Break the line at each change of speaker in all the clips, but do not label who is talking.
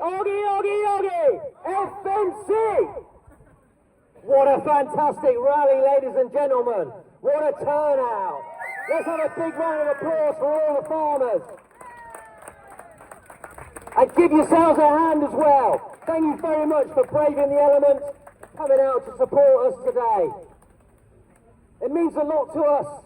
Oggy, oggy, oggy! FNC! What a fantastic rally, ladies and gentlemen. What a turnout. Let's have a big round of applause for all the farmers. And give yourselves a hand as well. Thank you very much for braving the elements, coming out to support us today. It means a lot to us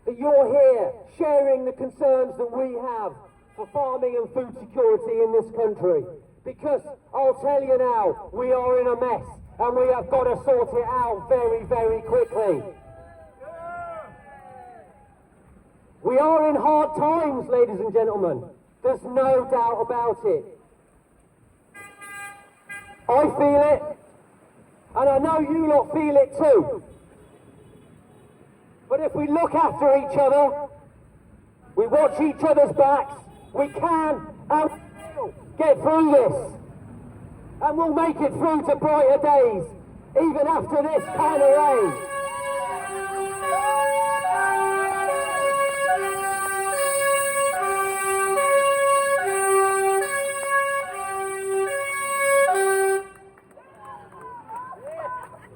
that you're here sharing the concerns that we have for farming and food security in this country. Because I'll tell you now, we are in a mess and we have got to sort it out very, very quickly. We are in hard times, ladies and gentlemen. There's no doubt about it. I feel it, and I know you lot feel it too. But if we look after each other, we watch each other's backs, we can and will get through this. And we'll make it through to brighter days, even after this kind of rain.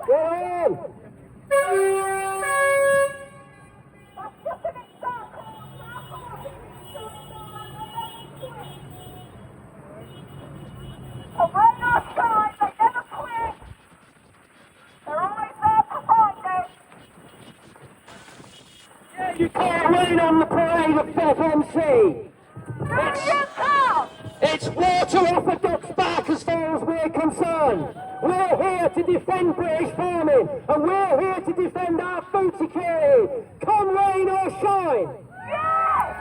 Get on! You can't rain on the parade of FNC. It's water off a duck's back as far as we're concerned. We're here to defend British farming, and we're here to defend our food security. Come rain or shine.
Yes!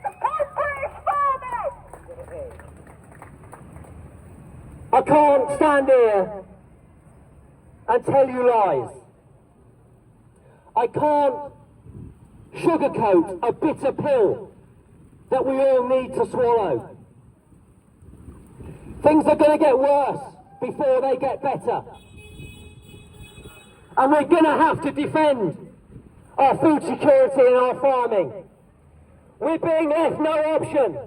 Support British farming!
I can't stand here and tell you lies. I can't sugarcoat a bitter pill that we all need to swallow. Things are going to get worse before they get better. And we're going to have to defend our food security and our farming. We're being left no option.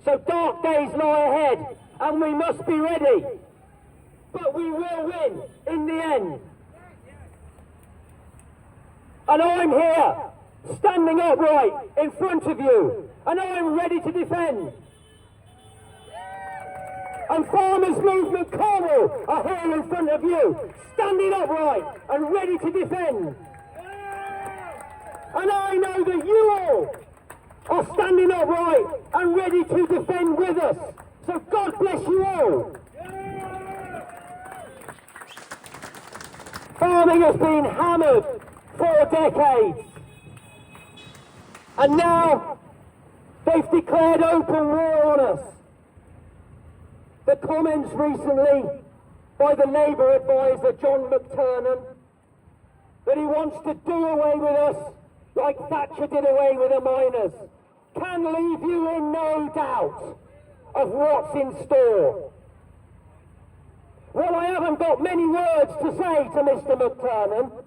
So dark days lie ahead and we must be ready. But we will win in the end. And I'm here, standing upright in front of you, and I'm ready to defend. And Farmers Movement Cornwall are here in front of you, standing upright and ready to defend. And I know that you all are standing upright and ready to defend with us. So God bless you all. Farming has been hammered for decades. And now they've declared open war on us. The comments recently by the Labour advisor John McTernan that he wants to do away with us like Thatcher did away with the miners can leave you in no doubt of what's in store. Well, I haven't got many words to say to Mr. McTernan,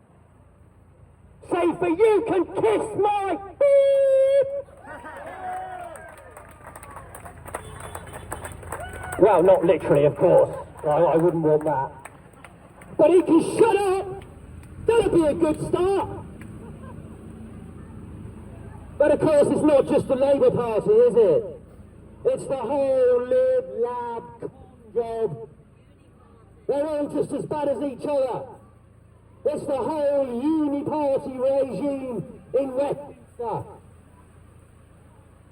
save for you can kiss my beep. Well, not literally, of course. I wouldn't want that. But he can shut up. That'll be a good start. But of course, it's not just the Labour Party, is it? It's the whole Lib, Lab, job. They're all just as bad as each other. It's the whole uni-party regime in Westminster.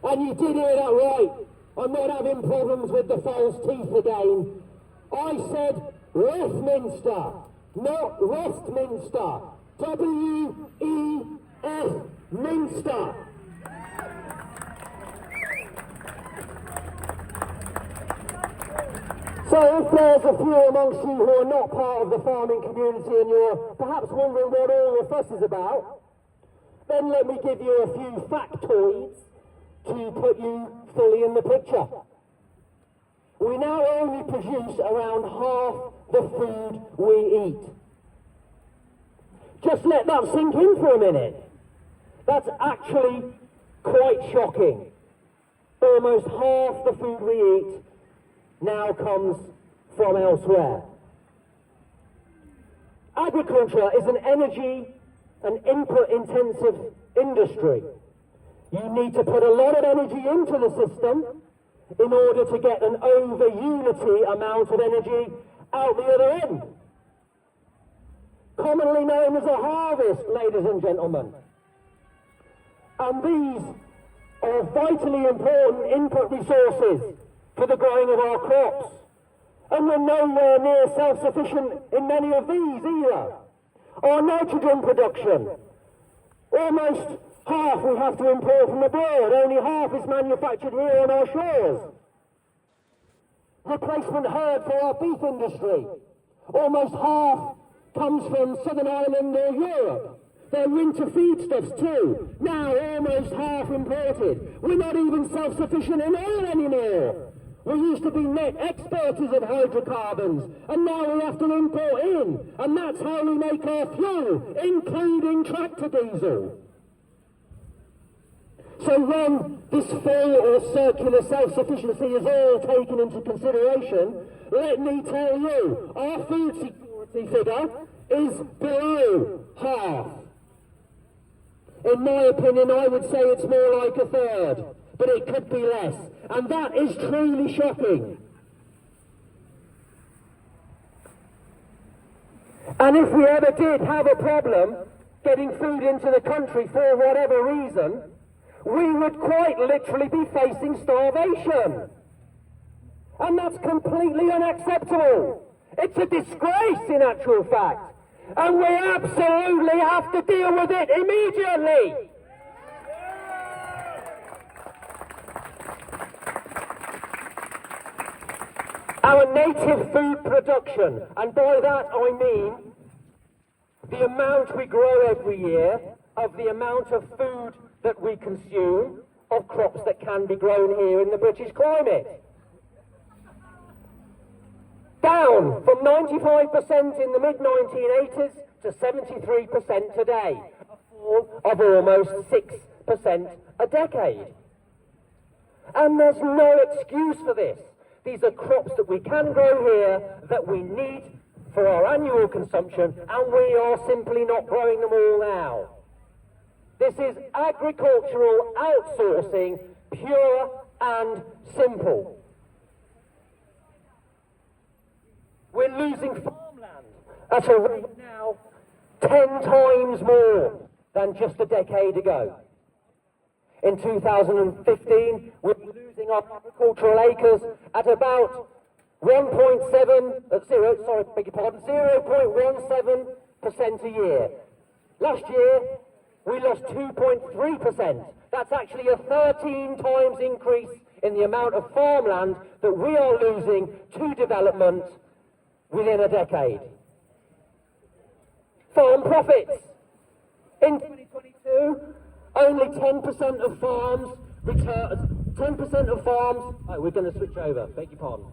And you did hear that right. I'm not having problems with the false teeth again. I said Westminster, not Westminster. W-E-F Minster. So if there's a few amongst you who are not part of the farming community and you're perhaps wondering what all the fuss is about, then let me give you a few factoids to put you fully in the picture. We now only produce around half the food we eat. Just let that sink in for a minute. That's actually quite shocking. Almost half the food we eat now comes from elsewhere. Agriculture is an energy and input-intensive industry. You need to put a lot of energy into the system in order to get an over-unity amount of energy out the other end. Commonly known as a harvest, ladies and gentlemen. And these are vitally important input resources for the growing of our crops. And we're nowhere near self-sufficient in many of these either. Our nitrogen production, almost half we have to import from abroad, only half is manufactured here on our shores. Replacement herd for our beef industry, almost half comes from Southern Ireland or Europe. Their winter feedstuffs too, now almost half imported. We're not even self-sufficient in oil anymore. We used to be net exporters of hydrocarbons, and now we have to import in, and that's how we make our fuel, including tractor diesel. So when this full or circular self-sufficiency is all taken into consideration, let me tell you, our food security figure is below half. In my opinion, I would say it's more like a third, but it could be less. And that is truly shocking. And if we ever did have a problem getting food into the country for whatever reason, we would quite literally be facing starvation. And that's completely unacceptable. It's a disgrace in actual fact. And we absolutely have to deal with it immediately. Our native food production, and by that I mean the amount we grow every year, of the amount of food that we consume, of crops that can be grown here in the British climate. Down from 95% in the mid-1980s to 73% today, a fall of almost 6% a decade. And there's no excuse for this. These are crops that we can grow here, that we need for our annual consumption, and we are simply not growing them all now. This is agricultural outsourcing, pure and simple. We're losing farmland at a rate now 10 times more than just a decade ago. In 2015, we were losing our agricultural acres at about 0.17% a year. Last year, we lost 2.3%. That's actually a 13 times increase in the amount of farmland that we are losing to development within a decade. Farm profits. In 2022, only 10% of farms return, 10% of farms, oh, we're going to switch over, beg your pardon.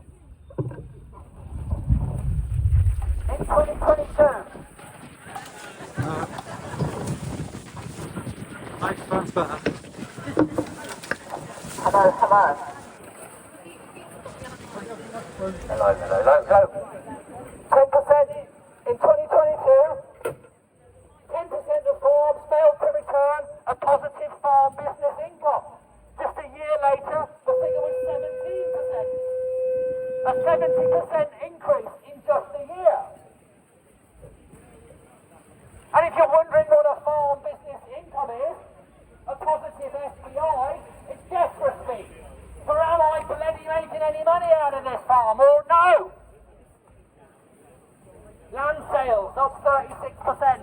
In 2022.
Microphone's better.
Hello. Hello. 10% in 2022. 10% of farms failed to return a positive farm business income. Just a year later, the figure was 17%. A 70% increase in just a year. And if you're wondering what a farm business income is, a positive FBI, it's desperate speak. For am I bloody making any money out of this farm or no? Land sales up 36%.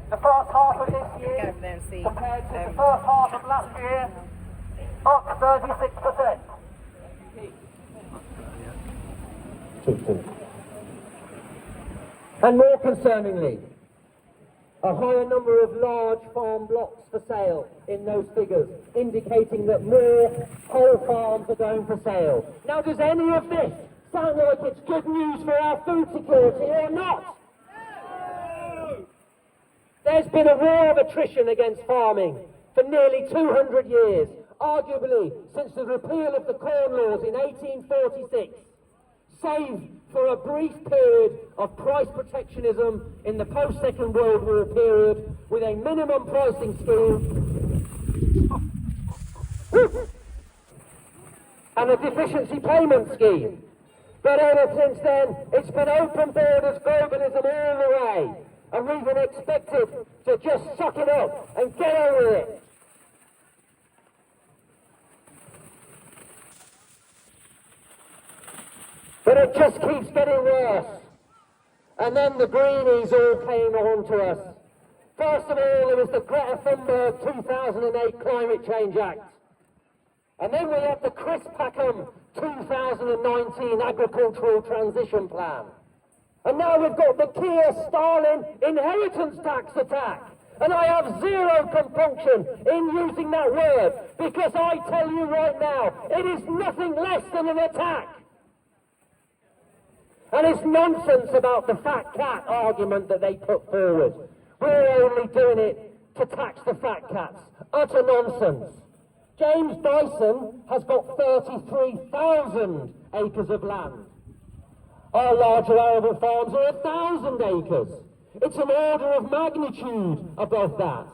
The first half of this year compared to the first half of last year, up 36%.
And more concerningly, a higher number of large farm blocks for sale in those figures, indicating that more whole farms are going for sale. Now, does any of this sound like it's good news for our food security or not? There's been a war of attrition against farming for nearly 200 years, arguably since the repeal of the Corn Laws in 1846, save for a brief period of price protectionism in the post-Second World War period with a minimum pricing scheme and a deficiency payment scheme. But ever since then, it's been open borders globalism all the way, and we've been expected to just suck it up and get on with it. But it just keeps getting worse. And then the greenies all came on to us. First of all, there was the Greta Thunberg 2008 Climate Change Act. And then we had the Chris Packham 2019 Agricultural Transition Plan. And now we've got the Keir Starlin inheritance tax attack. And I have zero compunction in using that word, because I tell you right now, it is nothing less than an attack. And it's nonsense about the fat cat argument that they put forward. We're only doing it to tax the fat cats. Utter nonsense. James Dyson has got 33,000 acres of land. Our larger arable farms are 1,000 acres. It's an order of magnitude above that.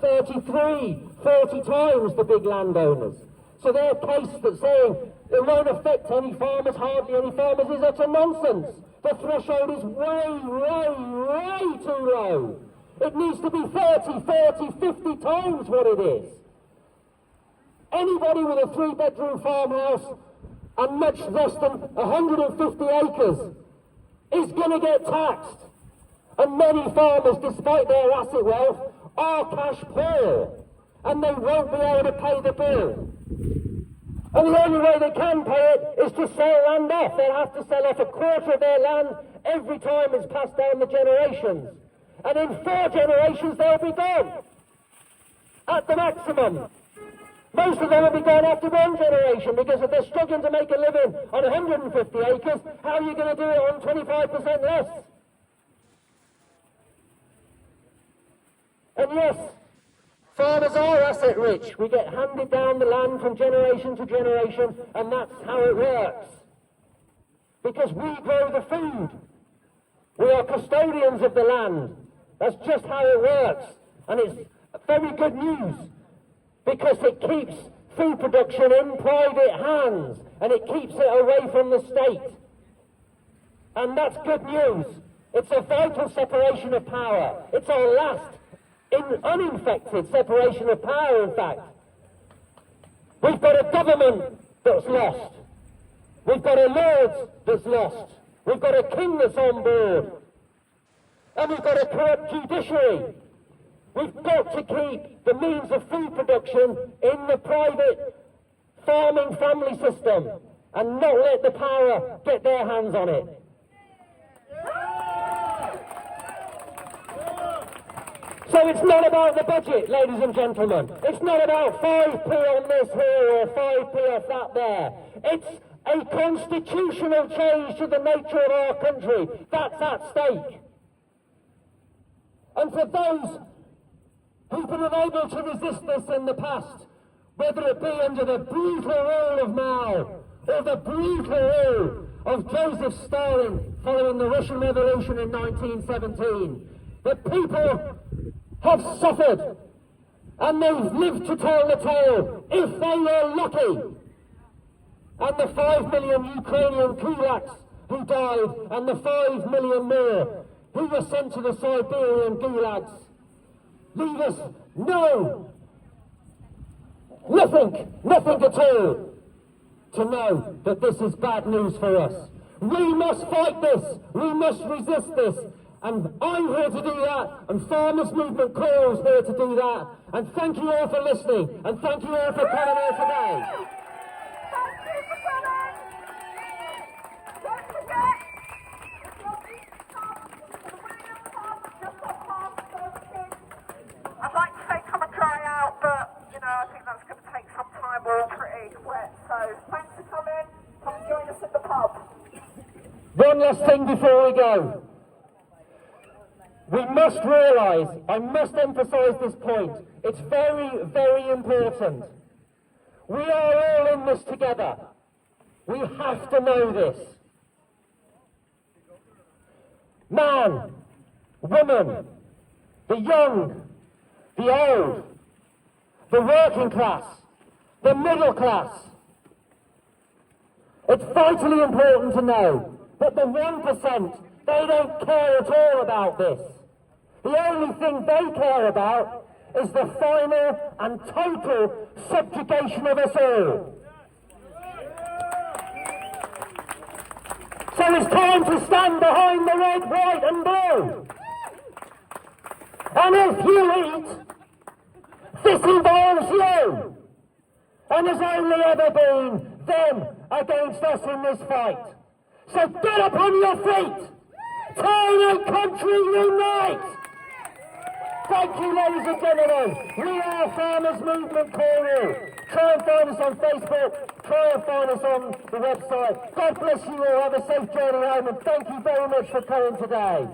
33, 40 times the big landowners. So their case that's saying it won't affect any farmers, hardly any farmers, is utter nonsense. The threshold is way too low. It needs to be 30, 40, 50 times what it is. Anybody with a 3-bedroom farmhouse and much less than 150 acres is going to get taxed. And many farmers, despite their asset wealth, are cash poor, and they won't be able to pay the bill. And the only way they can pay it is to sell land off. They'll have to sell off a quarter of their land every time it's passed down the generations. And in 4 generations they'll be gone. At the maximum. Most of them will be gone after 1 generation, because if they're struggling to make a living on 150 acres, how are you going to do it on 25% less? And yes, farmers are asset rich. We get handed down the land from generation to generation, and that's how it works. Because we grow the food. We are custodians of the land. That's just how it works. And it's very good news, because it keeps food production in private hands, and it keeps it away from the state. And that's good news. It's a vital separation of power. It's our last uninfected separation of power, in fact. We've got a government that's lost. We've got a Lord that's lost. We've got a king that's on board. And we've got a corrupt judiciary. We've got to keep the means of food production in the private farming family system and not let the power get their hands on it. So it's not about the budget, ladies and gentlemen. It's not about 5p on this here or 5p off that there. It's a constitutional change to the nature of our country. That's at stake. And for those who've been unable to resist this in the past, whether it be under the brutal rule of Mao or the brutal rule of Joseph Stalin following the Russian Revolution in 1917, the people have suffered, and they've lived to tell the tale, if they were lucky. And the 5 million Ukrainian kulaks who died, and the 5 million more who were sent to the Siberian gulags, leave us nothing at all to know that this is bad news for us. We must fight this, we must resist this. And I'm here to do that, and Farmers Movement Cornwall is here to do that. And thank you all for listening, and thank you all for coming here today.
Thank you for coming. Don't forget, if you're being come to the William Pub, just off past Kids. I'd like to say come and try out, but, you know, I think that's going to take some time. We're all pretty wet, so thanks for coming. Come and join us at the pub.
One last thing before we go. We must realise, I must emphasise this point, it's very, very important. We are all in this together. We have to know this. Man, woman, the young, the old, the working class, the middle class. It's vitally important to know that the 1%, they don't care at all about this. The only thing they care about is the final and total subjugation of us all. So it's time to stand behind the red, white and blue. And if you eat, this involves you. And there's only ever been them against us in this fight. So get up on your feet. Town and country unite. Thank you, ladies and gentlemen. We are Farmers Movement Cornwall. Try and find us on Facebook. Try and find us on the website. God bless you all. Have a safe journey home, and thank you very much for coming today.